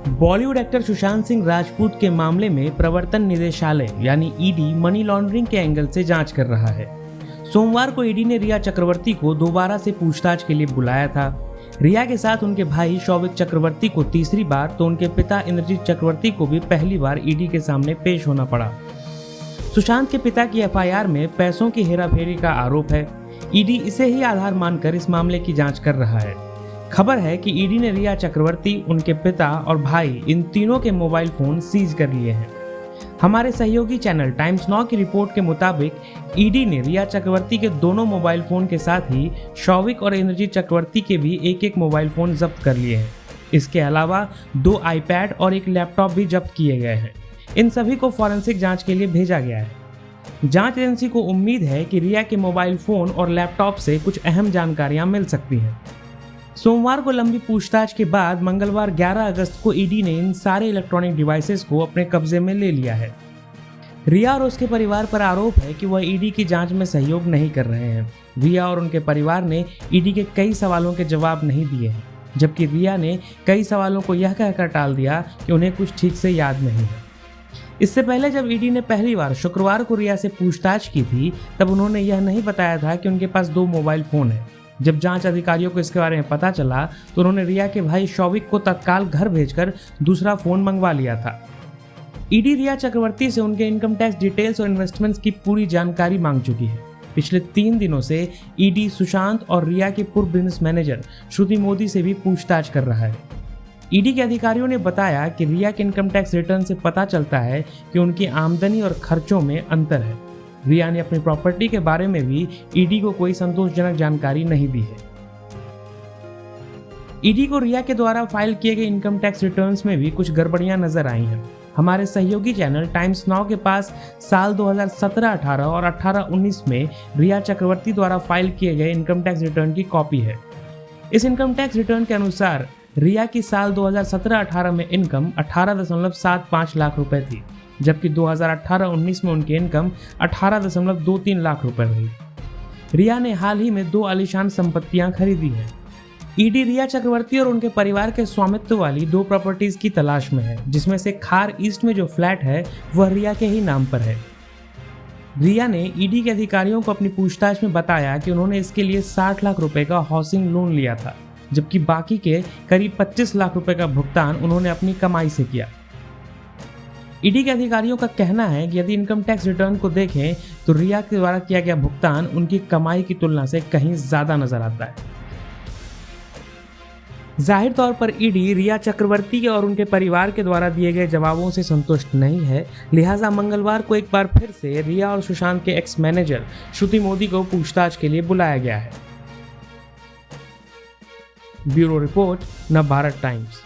Bollywood actor Sushant Singh Rajput के मामले में प्रवर्तन निदेशालय यानी ईडी मनी लॉन्ड्रिंग के एंगल से जांच कर रहा है। सोमवार को ईडी ने रिया चक्रवर्ती को दोबारा से पूछताछ के लिए बुलाया था। रिया के साथ उनके भाई शौविक चक्रवर्ती को तीसरी बार तो उनके पिता इंद्रजीत चक्रवर्ती को भी पहली बार ईडी के सामने पेश होना पड़ा। सुशांत के पिता की एफआईआर में पैसों की हेराफेरी का आरोप है। ईडी इसे ही आधार मानकर इस मामले की जांच कर रहा है। खबर है कि ईडी ने रिया चक्रवर्ती, उनके पिता और भाई इन तीनों के मोबाइल फोन सीज कर लिए हैं। हमारे सहयोगी चैनल टाइम्स नाउ की रिपोर्ट के मुताबिक ईडी ने रिया चक्रवर्ती के दोनों मोबाइल फोन के साथ ही शौविक और इंद्रजीत चक्रवर्ती के भी एक एक मोबाइल फोन जब्त कर लिए हैं। इसके अलावा 2 आईपैड और एक लैपटॉप भी जब्त किए गए हैं। इन सभी को फॉरेंसिक जांच के लिए भेजा गया है। जांच एजेंसी को उम्मीद है कि रिया के मोबाइल फोन और लैपटॉप से कुछ अहम जानकारियां मिल सकती हैं। सोमवार को लंबी पूछताछ के बाद मंगलवार 11 अगस्त को ईडी ने इन सारे इलेक्ट्रॉनिक डिवाइसेस को अपने कब्जे में ले लिया है। रिया और उसके परिवार पर आरोप है कि वह ईडी की जांच में सहयोग नहीं कर रहे हैं। रिया और उनके परिवार ने ईडी के कई सवालों के जवाब नहीं दिए हैं, जबकि रिया ने कई सवालों को यह कहकर टाल दिया कि उन्हें कुछ ठीक से याद नहीं है। इससे पहले जब ईडी ने पहली बार शुक्रवार को रिया से पूछताछ की थी, तब उन्होंने यह नहीं बताया था कि उनके पास 2 मोबाइल फोन हैं। जब जांच अधिकारियों को इसके बारे में पता चला तो उन्होंने रिया के भाई शौविक को तत्काल घर भेजकर दूसरा फोन मंगवा लिया था। ईडी रिया चक्रवर्ती से उनके इनकम टैक्स डिटेल्स और इन्वेस्टमेंट्स की पूरी जानकारी मांग चुकी है। पिछले 3 दिनों से ईडी सुशांत और रिया के पूर्व बिजनेस मैनेजर श्रुति मोदी से भी पूछताछ कर रहा है। ईडी के अधिकारियों ने बताया कि रिया के इनकम टैक्स रिटर्न से पता चलता है कि उनकी आमदनी और खर्चों में अंतर है। रिया ने अपनी प्रॉपर्टी के बारे में भी ईडी को कोई संतोषजनक जानकारी नहीं दी है। ईडी को रिया के द्वारा फाइल किए गए इनकम टैक्स रिटर्न्स में भी कुछ गड़बड़ियां नजर आई हैं। हमारे सहयोगी चैनल टाइम्स नाउ के पास साल 2017-18 और 18-19 में रिया चक्रवर्ती द्वारा फाइल किए गए इनकम टैक्स रिटर्न की कॉपी है। इस इनकम टैक्स रिटर्न के अनुसार रिया की साल 2017-18 में इनकम 18.75 लाख रुपए थी, जबकि 2018-19 में उनकी इनकम 18.23 लाख रुपए रही। रिया ने हाल ही में 2 आलीशान संपत्तियां खरीदी हैं। ईडी रिया चक्रवर्ती और उनके परिवार के स्वामित्व वाली 2 प्रॉपर्टीज की तलाश में है, जिसमें से खार ईस्ट में जो फ्लैट है वह रिया के ही नाम पर है। रिया ने ईडी के अधिकारियों को अपनी पूछताछ में बताया कि उन्होंने इसके लिए 60 लाख रुपए का हाउसिंग लोन लिया था, जबकि बाकी के करीब 25 लाख रुपए का भुगतान उन्होंने अपनी कमाई से किया। ईडी के अधिकारियों का कहना है कि यदि इनकम टैक्स रिटर्न को देखें तो रिया के द्वारा किया गया भुगतान उनकी कमाई की तुलना से कहीं ज्यादा नजर आता है। जाहिर तौर पर ईडी रिया चक्रवर्ती और उनके परिवार के द्वारा दिए गए जवाबों से संतुष्ट नहीं है, लिहाजा मंगलवार को एक बार फिर से रिया और सुशांत के एक्स मैनेजर श्रुति मोदी को पूछताछ के लिए बुलाया गया है। Bureau report, Navbharat times.